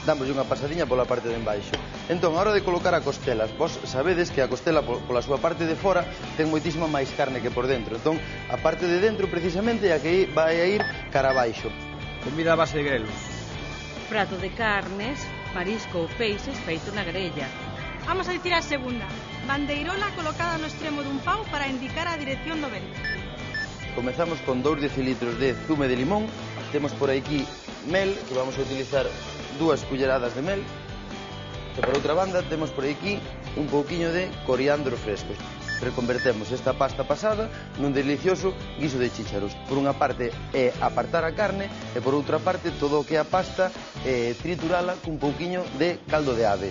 damos unha pasadiña pola parte de embaixo. Entón, a hora de colocar a costela, vos sabedes que a costela pola súa parte de fora ten moitísima máis carne que por dentro. Entón, a parte de dentro precisamente é a que vai a ir cara abaixo. Comida a base de grelos. Prato de carnes, marisco ou peixes feito na grella. Vamos a dicir a segunda. Bandeirola colocada no extremo dun pau para indicar a dirección do vento. Comezamos con 2 decilitros de zume de limón. Temos por aquí mel, que vamos a utilizar 2 culleradas de mel. E por outra banda temos por aquí un pouquiño de coriandro fresco. Reconvertemos esta pasta pasada nun delicioso guiso de chícharos. Por unha parte é apartar a carne e por outra parte todo o que é a pasta triturala cun pouquiño de caldo de ave.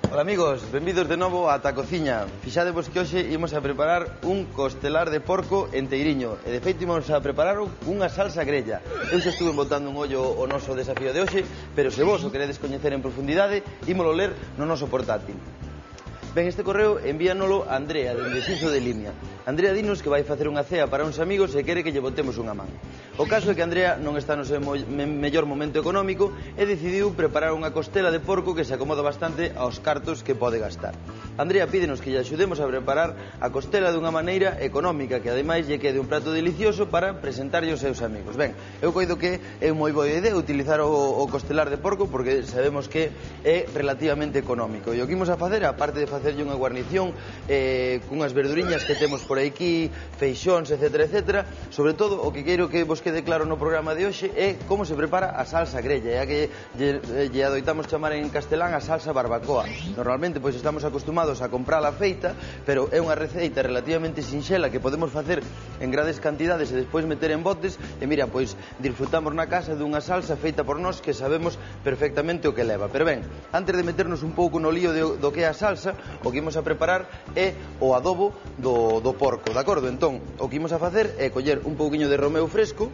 Hola amigos, benvidos de novo ata a cociña. Fixadevos que hoxe imos a preparar un costelar de porco enteiriño e de feito imos a preparar unha salsa grella. Eu xa estuve botando un ollo o noso desafío de hoxe, pero se vos o queredes coñecer en profundidade, ímolo ler no noso portátil. Ben, este correo envíanolo a Andrea, dende Xiso de Limia. Andrea dinos que vai facer unha cea para uns amigos e quere que lle botemos unha man. O caso é que Andrea non está no seu mellor momento económico e decidiu preparar unha costela de porco que se acomoda bastante aos cartos que pode gastar. Andrea pídenos que lle axudemos a preparar a costela dunha maneira económica que ademais lle quede un prato delicioso para presentarlle aos seus amigos. Ben, eu coido que é moi boa idea utilizar o costelar de porco porque sabemos que é relativamente económico. E o que imos a facer, aparte de facerlle unha guarnición cunhas verduriñas que temos por aquí, feixóns, etc. Sobre todo, o que quero que vos quede claro no programa de hoxe é como se prepara a salsa grella, que lle adoitamos chamar en castelán a salsa barbacoa. Normalmente, pois, estamos acostumados a comprala feita, pero é unha receita relativamente sinxela que podemos facer en grandes cantidades e despois meter en botes, e mira, pois, disfrutamos na casa dunha salsa feita por nós que sabemos perfectamente o que leva. Pero ben, antes de meternos un pouco no lío do que é a salsa, o que imos a preparar é o adobo do porco, de acordo? Entón, o que imos a facer é coller un pouquiño de romeu fresco,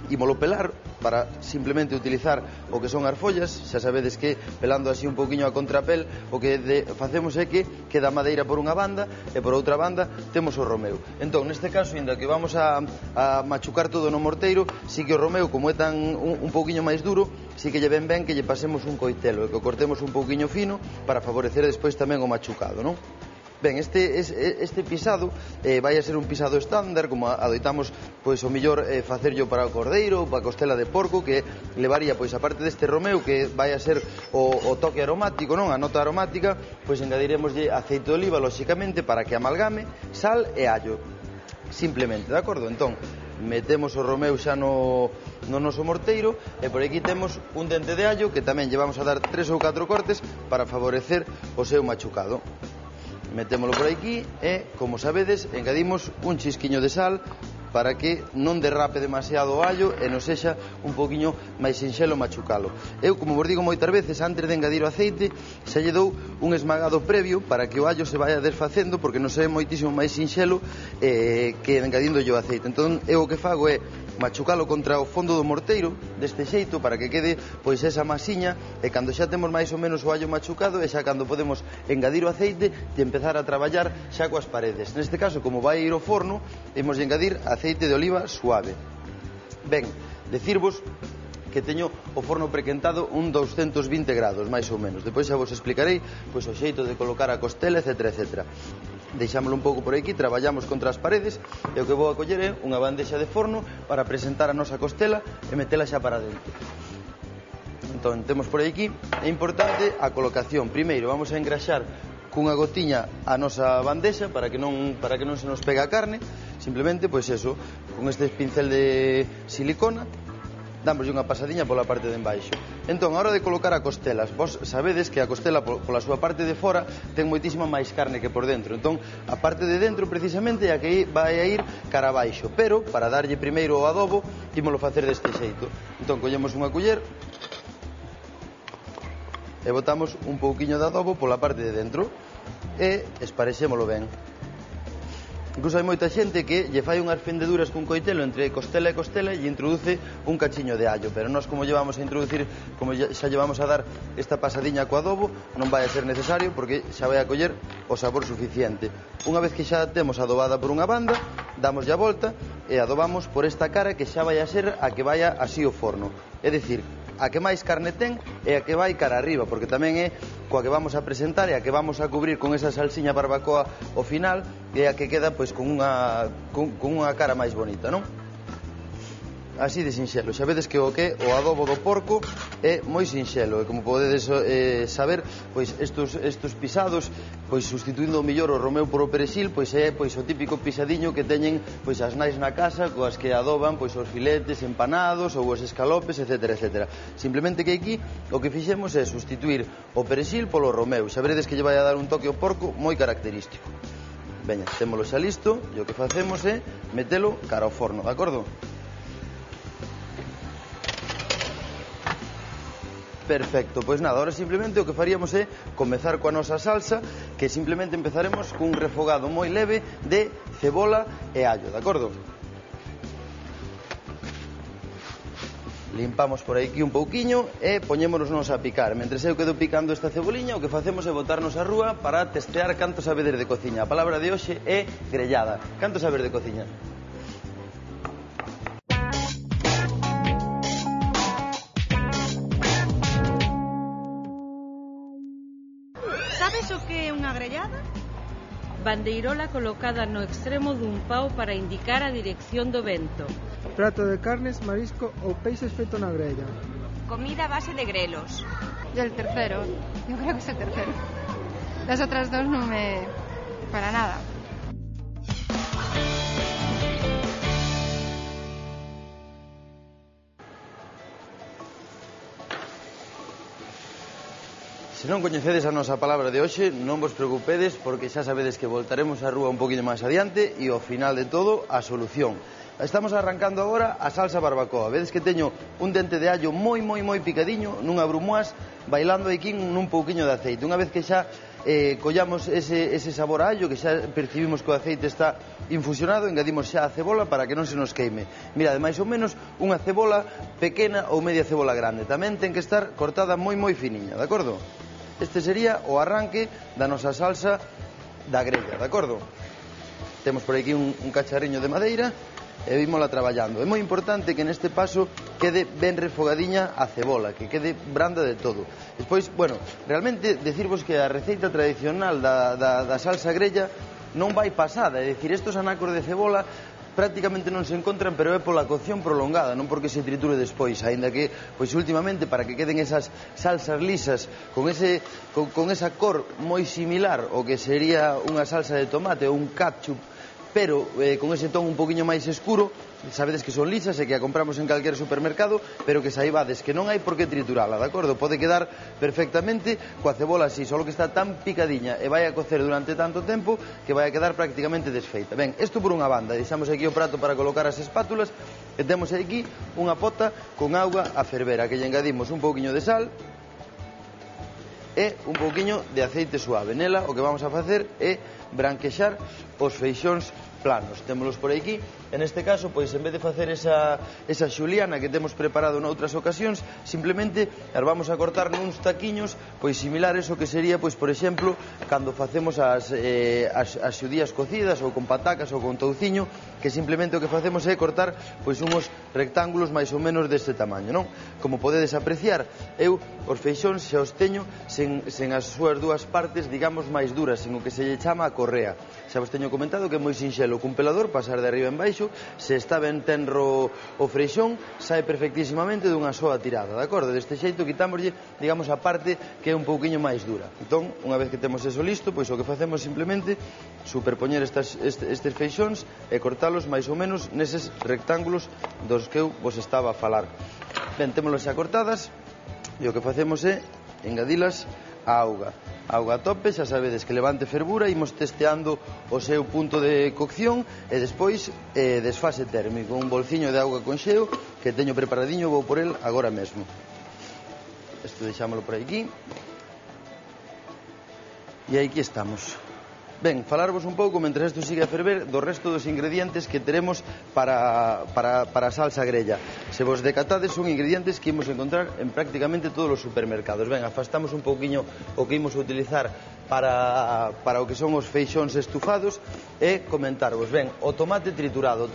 ímolo pelar para simplemente utilizar o que son as follas. Xa sabedes que pelando así un pouquiño a contrapel o que facemos é que queda a madeira por unha banda e por outra banda temos o romeu. Entón, neste caso, inda que vamos a machucar todo no morteiro, si que o romeu, como é tan un pouquiño máis duro, si que lle ven ben que lle pasemos un coitelo e que o cortemos un pouquiño fino para favorecer despois tamén o machucado, non? Ben, este pisado vai a ser un pisado estándar, como adoitamos, pois, o mellor facerlo para o cordeiro, para a costela de porco, que levaría, pois, aparte deste romeu, que vai a ser o toque aromático, non? A nota aromática, pois, engadiremoslle aceite de oliva, lóxicamente, para que amalgame, sal e allo, simplemente, de acordo? Entón, metemos o romeu xa no noso morteiro e por aquí temos un dente de allo que tamén lle vamos a dar 3 ou 4 cortes para favorecer o seu machucado. Metémolo por aquí e, como sabedes, engadimos un chisquiño de sal para que non derrape demasiado o allo e nos sexa un poquinho máis sinxelo machucalo. Eu, como vos digo moitas veces, antes de engadir o aceite, xa lle dou un esmagado previo para que o allo se vaya desfacendo, porque non se é moitísimo máis sinxelo que engadindo o aceite. Entón, eu o que fago é machucalo contra o fondo do morteiro deste xeito para que quede, pois, esa masiña, e cando xa temos máis ou menos o allo machucado é xa cando podemos engadir o aceite e empezar a traballar xa coas paredes. Neste caso, como vai ir ao forno, imos engadir aceite de oliva suave. Ben, decirvos que teño o forno prequentado un 220 grados, máis ou menos. Depois xa vos explicarei, pois, o xeito de colocar a costela, etc. Deixámoslo un pouco por aquí, traballamos contra as paredes e o que vou a coller é unha bandexa de forno para presentar a nosa costela e metela xa para dentro. Entón, temos por aquí, é importante a colocación. Primeiro, vamos a engraxar cunha gotiña a nosa bandexa para que non se nos pega a carne. Simplemente, pois eso, con este pincel de silicona damoslle unha pasadiña pola parte de embaixo. Entón, a hora de colocar a costela, vos sabedes que a costela pola súa parte de fora ten moitísima máis carne que por dentro. Entón, a parte de dentro precisamente é a que vai a ir cara abaixo, pero para darlle primeiro o adobo ímolo facer deste xeito. Entón, collemos unha culler e botamos un pouquiño de adobo pola parte de dentro e esparexémolo ben. Incluso hai moita xente que lle fai unhas fendeduras cun coitelo entre costela e costela e lle introduce un cachiño de allo, pero nós, como lle vamos a introducir, como xa lle vamos a dar esta pasadiña co adobo, non vai a ser necesario porque xa vai a coller o sabor suficiente. Unha vez que xa temos adobada por unha banda, damos a volta e adobamos por esta cara que xa vai a ser a que vaya así o forno. É dicir, a que máis carne ten e a que vai cara arriba, porque tamén é coa que vamos a presentar e a que vamos a cubrir con esa salsiña barbacoa ao final e a que queda pois con unha cara máis bonita, non? Así de sinxelo. Xa vedes que o adobo do porco é moi sinxelo e como podedes saber, pois estos pisados, pois sustituindo mellor o romeu por o perexil, pois é pois o típico pisadiño que teñen pois as nais na casa coas que adoban pois os filetes empanados ou os escalopes, etcétera, etcétera. Simplemente que aquí o que fixemos é sustituir o perexil polo romeu. Xa veredes que lle vai a dar un toque ao porco moi característico. Veña, témolo xa listo e o que facemos é metelo cara ao forno, de acordo? Perfecto, pois nada, ahora simplemente o que faríamos é comezar coa nosa salsa, que simplemente empezaremos cun refogado moi leve de cebola e allo, de acordo? Limpamos por aquí un pouquiño e poñémonos a picar. Mentres eu quedo picando esta ceboliña, o que facemos é botarnos a rúa para testear canto sabedes de cociña. A palabra de hoxe é grellada. Canto saber de cociña? Sabes o que é unha grellada? Bandeirola colocada no extremo dun pau para indicar a dirección do vento. Prato de carnes, marisco ou peixes feito na grella. Comida a base de grelos. Yo el tercero, yo creo que es el tercero. Las otras dos no me... para nada. Se non coñecedes a nosa palabra de hoxe, non vos preocupedes porque xa sabedes que voltaremos a rúa un poquinho máis adiante e ao final de todo a solución. Estamos arrancando agora a salsa barbacoa. Vedes que teño un dente de allo moi picadiño nunha brumoise bailando aquí nun pouquiño de aceite. Unha vez que xa collamos ese sabor a allo, que xa percibimos que o aceite está infusionado, engadimos xa a cebola para que non se nos queime. Mirade, máis ou menos unha cebola pequena ou media cebola grande. Tamén ten que estar cortada moi finiña, de acordo? Este sería o arranque da nosa salsa da grella, de acordo? Temos por aquí un cacharriño de madeira e vímola traballando. É moi importante que neste paso quede ben refogadiña a cebola, que quede branda de todo. Despois, bueno, realmente decirvos que a receita tradicional da salsa grella non vai pasada, é dicir, estos anacos de cebola prácticamente non se encontran, pero é pola cocción prolongada, non porque se triture despois, aínda que, pois últimamente, para que queden esas salsas lisas con esa cor moi similar ao que sería unha salsa de tomate ou un ketchup, pero con ese ton un poquinho máis escuro, sabedes que son lisas e que a compramos en calquer supermercado, pero que saibades que non hai por que triturala, de acordo? Pode quedar perfectamente coa cebola así, só que está tan picadiña e vai a cocer durante tanto tempo que vai a quedar prácticamente desfeita. Ben, isto por unha banda, deixamos aquí o prato para colocar as espátulas e temos aquí unha pota con auga a ferver, a que lle engadimos un pouquiño de sal e un pouquiño de aceite suave. Nela o que vamos a facer é branquexar os feixóns planos. Témolos por aquí. En este caso, pois, en vez de facer esa xuliana que temos preparado noutras ocasións, simplemente as vamos a cortar nuns taquiños, pois similares ao que sería, pois, por exemplo, cando facemos as xudías cocidas ou con patacas ou con touciño, que simplemente o que facemos é cortar, pois, uns rectángulos máis ou menos deste tamaño, non? Como podedes apreciar, eu os feixóns xa os teño sen as súas dúas partes, digamos, máis duras, sen o que se lle chama a correa. Xa vos teño comentado que é moi sinxelo cun pelador, pasar de arriba en baixo, se está ben tenro o freixón, sae perfectísimamente dunha soa tirada, de acordo? Deste xeito quitámoslle, digamos, a parte que é un pouquiño máis dura. Entón, unha vez que temos eso listo, pois o que facemos simplemente superpoñer estes feixóns e cortalos máis ou menos neses rectángulos dos que eu vos estaba a falar. Ben, témolos xa cortadas e o que facemos é engadilas a auga a tope, xa sabedes que levante fervura, imos testeando o seu punto de cocción e despois desfase térmico, un bolciño de auga con xeo que teño preparadiño, vou por el agora mesmo. Isto deixámoslo por aquí e aquí estamos. Ben, falarvos un pouco, mentres isto sigue a ferver, do resto dos ingredientes que teremos para a salsa grella. Se vos decatades, son ingredientes que imos encontrar en prácticamente todos os supermercados. Ben, afastamos un pouquiño o que imos a utilizar para o que son os feixóns estufados e comentarvos, ben, o tomate triturado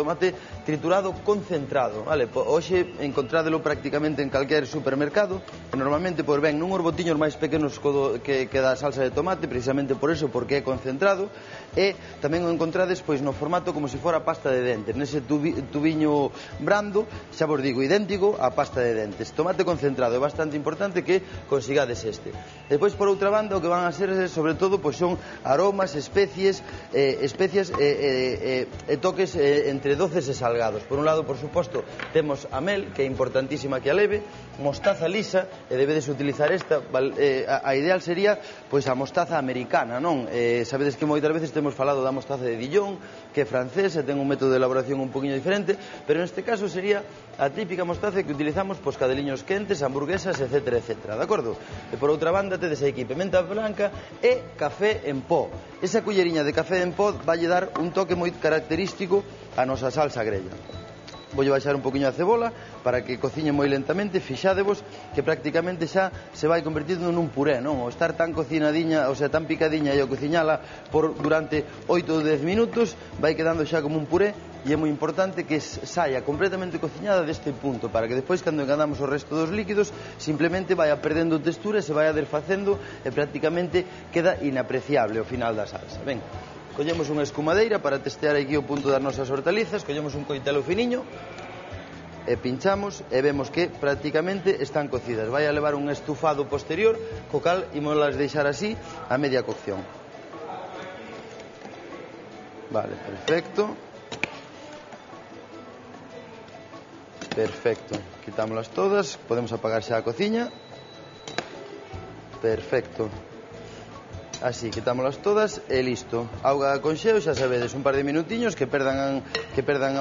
concentrado, vale? Hoxe encontrádelo prácticamente en calquer supermercado, e normalmente pois ben nunhos botiños máis pequenos que da salsa de tomate, precisamente por eso, porque é concentrado, e tamén o encontrades pois no formato como se fora pasta de dentes, nese tubiño brando, xa vos digo, idéntico á pasta de dentes. Tomate concentrado, é bastante importante que consigades este. Depois, por outra banda, o que van a ser, sobre todo, pois son aromas, especies e toques entre doces e salgados. Por un lado, por suposto, temos a mel, que é importantísima que a leve, mostaza lisa, e debedes utilizar esta, a ideal sería pois a mostaza americana, non? Sabedes que moitas veces temos falado da mostaza de Dijon, que é francesa, ten un método de elaboración un poquinho diferente, pero neste caso sería a típica mostaza que utilizamos pois cadeliños quentes, hamburguesas, etc, etc, de acordo? E por outra banda tedes aquí pimenta blanca e café en pó. Esa culleriña de café en pó vai dar un toque moi característico a nosa salsa grella. Vou baixar un poquinho a cebola para que cociñe moi lentamente. Fixádevos que prácticamente xa se vai convertindo nun puré, non? O estar tan cocinadiña, o sea, tan picadiña e o cociñala durante 8 ou 10 minutos vai quedando xa como un puré, e é moi importante que saia completamente cociñada deste punto, para que despois, cando engadamos o resto dos líquidos, simplemente vai perdendo textura e se vai desfacendo e prácticamente queda inapreciable o final da salsa. Ben, collemos unha escumadeira para testear aquí o punto das nosas hortalizas, collemos un coitelo finiño e pinchamos e vemos que prácticamente están cocidas. Vai a levar un estufado posterior, co cal imoslas deixar así a media cocción. Vale, perfecto. Perfecto, quitámoslas todas, podemos apagar xa a cociña. Perfecto. Así, quitámoslas todas e listo. Auga con xeo, xa sabedes, un par de minutiños que perdan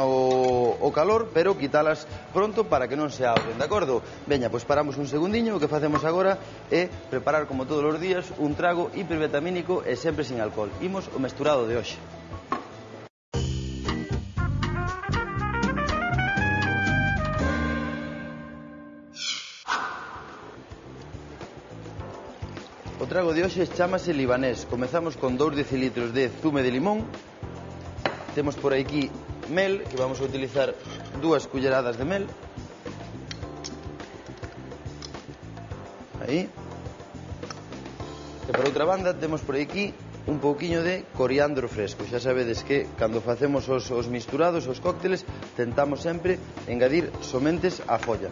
o calor, pero quitalas pronto para que non se auguen, de acordo? Veña, pois paramos un segundiño. O que facemos agora é preparar, como todos os días, un trago hipervitamínico e sempre sin alcohol. Imos o mesturado de hoxe. O trago de hoxe chamase libanés. Comezamos con 2 decilitros de zume de limón. Temos por aquí mel, que vamos a utilizar 2 culleradas de mel. Aí. E por outra banda temos por aquí un pouquiño de coriandro fresco. Xa sabedes que cando facemos os misturados, os cócteles, tentamos sempre engadir somentes a folla.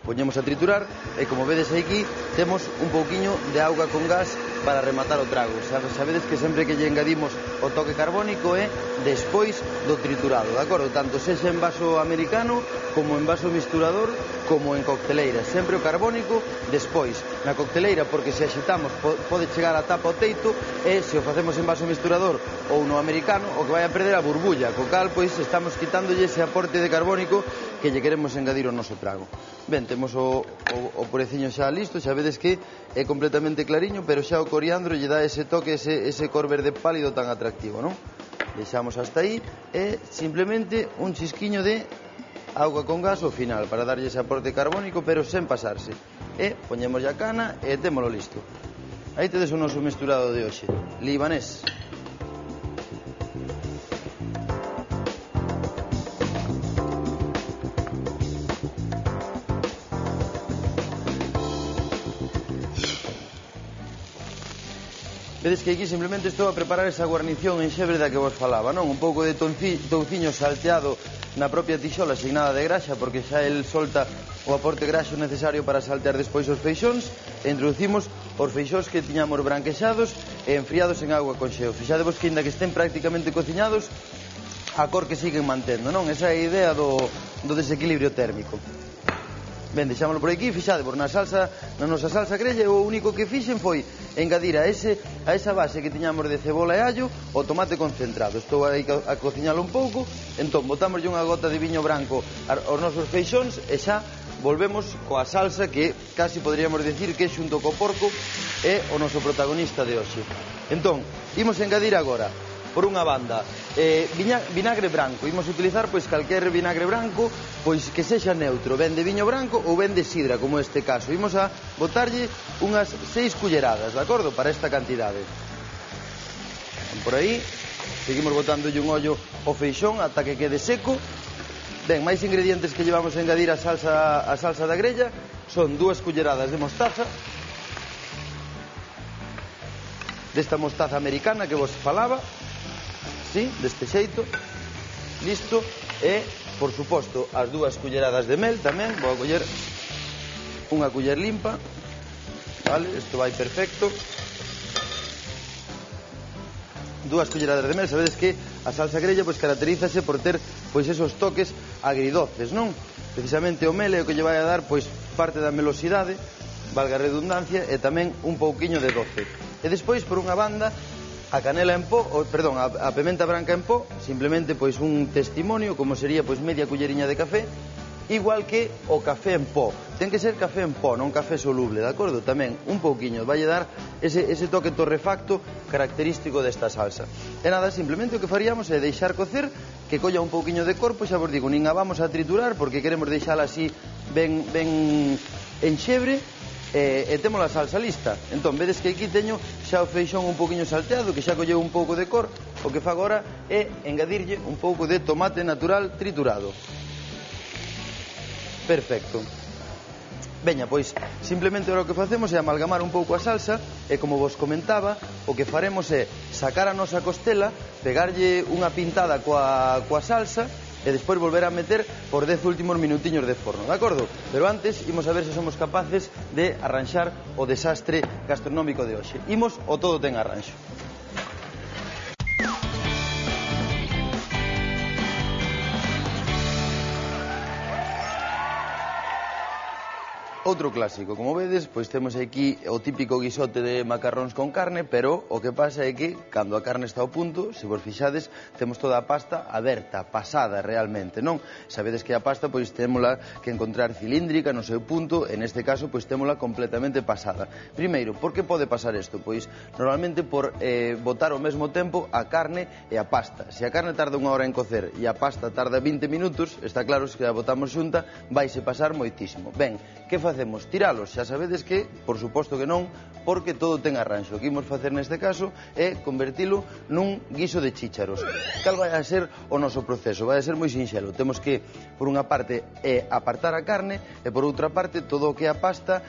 Poñemos a triturar e, como vedes aquí, temos un pouquiño de auga con gas para rematar o trago. Sabedes que sempre que lle engadimos o toque carbónico é despois do triturado, de acordo? Tanto sexa en vaso americano, como en vaso misturador, como en cocteleira. Sempre o carbónico despois. Na cocteleira, porque se axitamos pode chegar a tapa o teito, e se o facemos en vaso misturador ou no americano, o que vai a perder a burbulla, co cal, pois, estamos quitándolle ese aporte de carbónico que lle queremos engadir ao noso trago. Ben, temos o pureciño xa listo, xa vedes que é completamente clariño, pero xa o coriandro lle dá ese toque, ese cor verde pálido tan atractivo, non? Deixamos hasta aí e simplemente un chisquiño de auga con gas ao final para darlle ese aporte carbónico, pero sen pasarse. E poñemos a cana e témolo listo. Aí tedes o noso mesturado de hoxe, libanés. Vedes que aquí simplemente estou a preparar esa guarnición en xebre da que vos falaba, non? Un pouco de touciño salteado na propia tixola, sin nada de graxa, porque xa el solta o aporte graxo necesario para saltear despois os feixóns, e introducimos os feixóns que tiñamos branquexados e enfriados en auga con xeo. Fixadevos que, inda que estén prácticamente cociñados, a cor que siguen mantendo, non? Esa é a idea do desequilibrio térmico. Ben, deixámoslo por aquí. Fixadevos, na nosa salsa grella, o único que fixen foi engadir a esa base que tiñamos de cebola e allo o tomate concentrado. Estou aí a cociñalo un pouco, entón botámoslle unha gota de viño branco aos nosos feixóns e xa volvemos coa salsa que casi poderíamos decir que xunto co porco é o noso protagonista de hoxe. Entón, imos engadir agora, por unha banda, vinagre branco. Imos utilizar pois calquer vinagre branco pois que sexa neutro, ben de viño branco ou ben de sidra, como este caso. Imos a botarlle unhas 6 culleradas, de acordo? Para esta cantidade. Por aí, seguimos botándolle un ollo ao feixón ata que quede seco. Ben, máis ingredientes que llevamos a engadir a salsa da grella son 2 culleradas de mostaza, desta mostaza americana que vos falaba, sí, deste xeito, listo, e, por suposto, as 2 culleradas de mel tamén, vou a coller unha culler limpa, vale, isto vai perfecto. 2 culleradas de mel, sabedes que a salsa grella pois caracterízase por ter pois esos toques agridoces, non? Precisamente o mel é o que lle vai a dar pois parte da melosidade, valga a redundancia, e tamén un pouquiño de doce. E despois, por unha banda, a canela en pó, a pementa branca en pó, simplemente pois un testimonio, como sería pois media culleriña de café, igual que o café en pó. Ten que ser café en pó, non café soluble, de acordo? Tamén un pouquiño, vai dar ese toque torrefacto característico desta salsa. E nada, simplemente o que faríamos é deixar cocer, que colla un pouquiño de corpo, xa vos digo, nin a vamos a triturar, porque queremos deixala así ben enxebre, e temos a salsa lista. Entón, vedes que aquí teño xa o feixón un pouquiño salteado, que xa colleu un pouco de cor. O que fago agora é engadirlle un pouco de tomate natural triturado. Perfecto. Veña, pois, simplemente o que facemos é amalgamar un pouco a salsa e, como vos comentaba, o que faremos é sacar a nosa costela, pegarlle unha pintada coa salsa e despois volver a meter por 10 últimos minutiños de forno, de acordo? Pero antes, imos a ver se somos capaces de arranxar o desastre gastronómico de hoxe. Imos o todo ten arranxo. Outro clásico, como vedes, pois temos aquí o típico guisote de macarróns con carne, pero o que pasa é que, cando a carne está ao punto, se vos fixades, temos toda a pasta aberta, pasada realmente, non? Sabedes que a pasta, pois, témola que encontrar cilíndrica no seu punto, en este caso, pois, témola completamente pasada. Primeiro, por que pode pasar isto? Pois, normalmente por botar ao mesmo tempo a carne e a pasta. Se a carne tarda 1 hora en cocer e a pasta tarda 20 minutos, está claro que a botamos xunta, vaise pasar moitísimo. Ben, que facemos? Tiralos, xa sabedes que, por suposto que non, porque todo ten arranxo. O que imos facer neste caso é convertilo nun guiso de chícharos. Cal vai a ser o noso proceso? Vai a ser moi sinxelo. Temos que, por unha parte, apartar a carne e, por outra parte, todo o que é a pasta,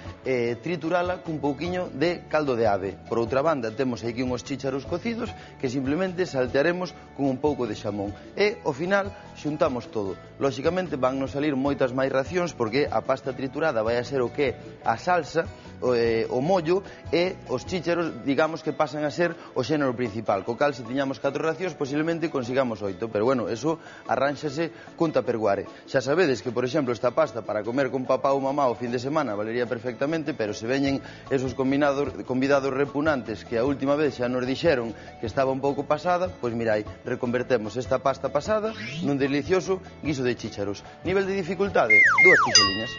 triturala cun pouquiño de caldo de ave. Por outra banda, temos aquí uns chícharos cocidos que simplemente saltearemos con un pouco de xamón. E, ao final, xuntamos todo. Lóxicamente, van nos salir moitas máis racións porque a pasta triturada vai a ser o que a salsa, o mollo e os chícharos, digamos que pasan a ser o xénero principal, co cal se tiñamos 4 racións posiblemente consigamos 8, pero bueno, eso arránxase cun tupperware. Xa sabedes que, por exemplo, esta pasta para comer con papá ou mamá o fin de semana valería perfectamente, pero se veñen esos convidados repugnantes que a última vez xa nos dixeron que estaba un pouco pasada, pois mirai, reconvertemos esta pasta pasada nun delicioso guiso de chícharos. Nivel de dificultade, 2 pixeliñas.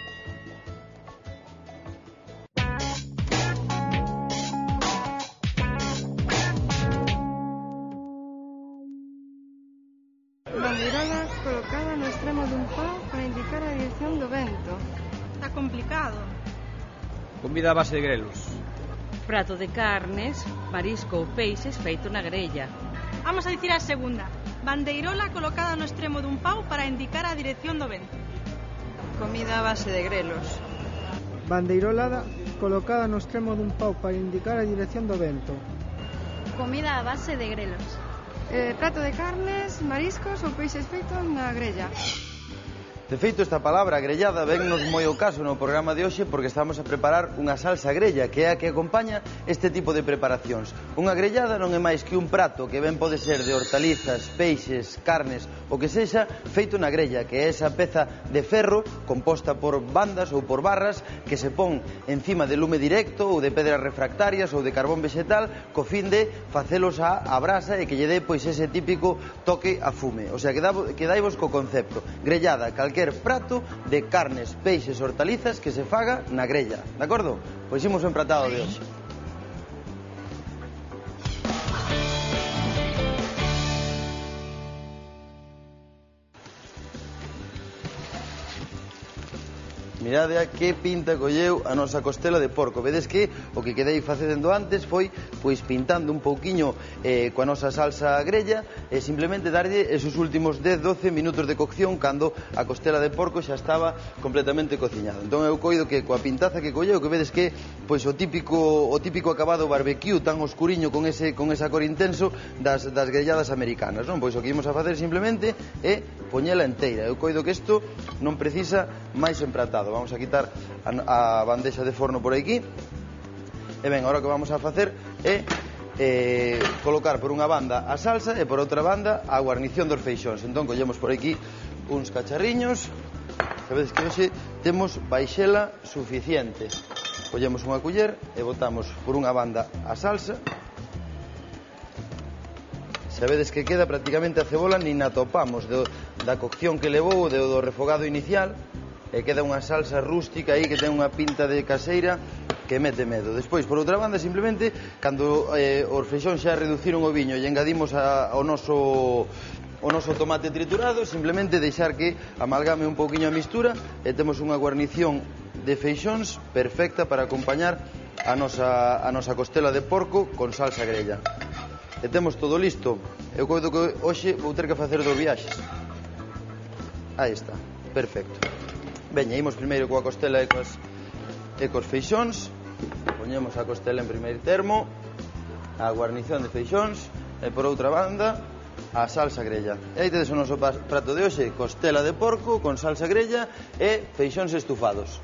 Bandeirola colocada no extremo dun pau para indicar a dirección do vento. Está complicado. Comida a base de grelos. Prato de carnes, marisco ou peixes feito na grella. Vamos a dicir a segunda. Bandeirola colocada no extremo dun pau para indicar a dirección do vento. Comida a base de grelos. Bandeirolada colocada no extremo dun pau para indicar a dirección do vento. Comida a base de grelos. Prato de carnes, mariscos ou peixes feitos na grella. De feito, esta palabra grellada vennos moi ao caso no programa de hoxe porque estamos a preparar unha salsa grella que é a que acompaña este tipo de preparacións. Unha grellada non é máis que un prato que ben pode ser de hortalizas, peixes, carnes, o que sexa feito na grella, que é esa peza de ferro composta por bandas ou por barras que se pon encima de lume directo ou de pedras refractarias ou de carbón vegetal co fin de facelos a brasa e que lle dé pois ese típico toque a fume. O sea, quedaivos co concepto. Grellada, calquer prato de carnes, peixes, hortalizas que se faga na grella, de acordo? Pois imos o empratado de hoxe. Mirade a que pinta colleu a nosa costela de porco. Vedes que o que quedei facendo antes foi pois pintando un pouquiño coa nosa salsa grella e simplemente darlle esos últimos 10-12 minutos de cocción cando a costela de porco xa estaba completamente cociñada. Entón eu coido que coa pintaza que colleu, que vedes que pois o típico acabado barbecue tan oscuriño con esa cor intenso das grelladas americanas, non? Pois o que imos a facer simplemente é poñela enteira. Eu coido que isto non precisa máis empratado. Vamos a quitar a bandexa de forno por aquí. E ben, agora o que vamos a facer é colocar por unha banda a salsa e por outra banda a guarnición dos feixóns. Entón collemos por aquí uns cacharriños. Sabedes que hoxe temos baixela suficiente. Collemos unha culler e botamos por unha banda a salsa. Sabedes que queda prácticamente a cebola nin a topamos da cocción que levou, do refogado inicial, e queda unha salsa rústica aí que ten unha pinta de caseira que mete medo. Despois, por outra banda, simplemente, cando os feixóns xa reduciron o viño e engadimos o noso tomate triturado, simplemente deixar que amalgame un pouquiño a mistura e temos unha guarnición de feixóns perfecta para acompañar a nosa costela de porco con salsa grella. E temos todo listo. Eu coido que hoxe vou ter que facer 2 viaxes. Aí está, perfecto. Veña, imos primeiro coa costela e cos feixóns. Poñemos a costela en primeiro termo, a guarnición de feixóns e por outra banda a salsa grella. E aí tedes o noso prato de hoxe: costela de porco con salsa grella e feixóns estufados.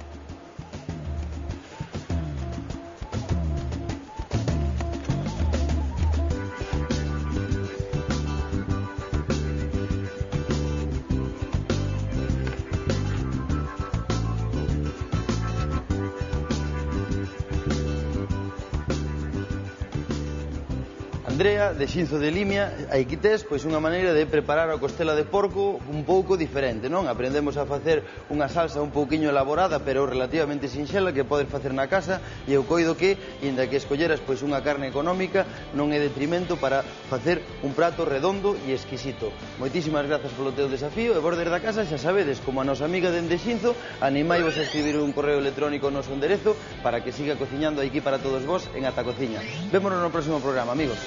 Andrea, de Xinzo de Limia, aquí tes pois unha maneira de preparar a costela de porco un pouco diferente, non? Aprendemos a facer unha salsa un pouquiño elaborada, pero relativamente sinxela, que podes facer na casa, e eu coido que, inda que escolleras pois unha carne económica, non é detrimento para facer un prato redondo e exquisito. Moitísimas grazas polo teu desafío, e vos desde a casa xa sabedes, como a nosa amiga dende Xinzo, animai-vos a escribir un correo electrónico no noso enderezo para que siga cociñando aquí para todos vos en Ata Cociña. Vémonos no próximo programa, amigos.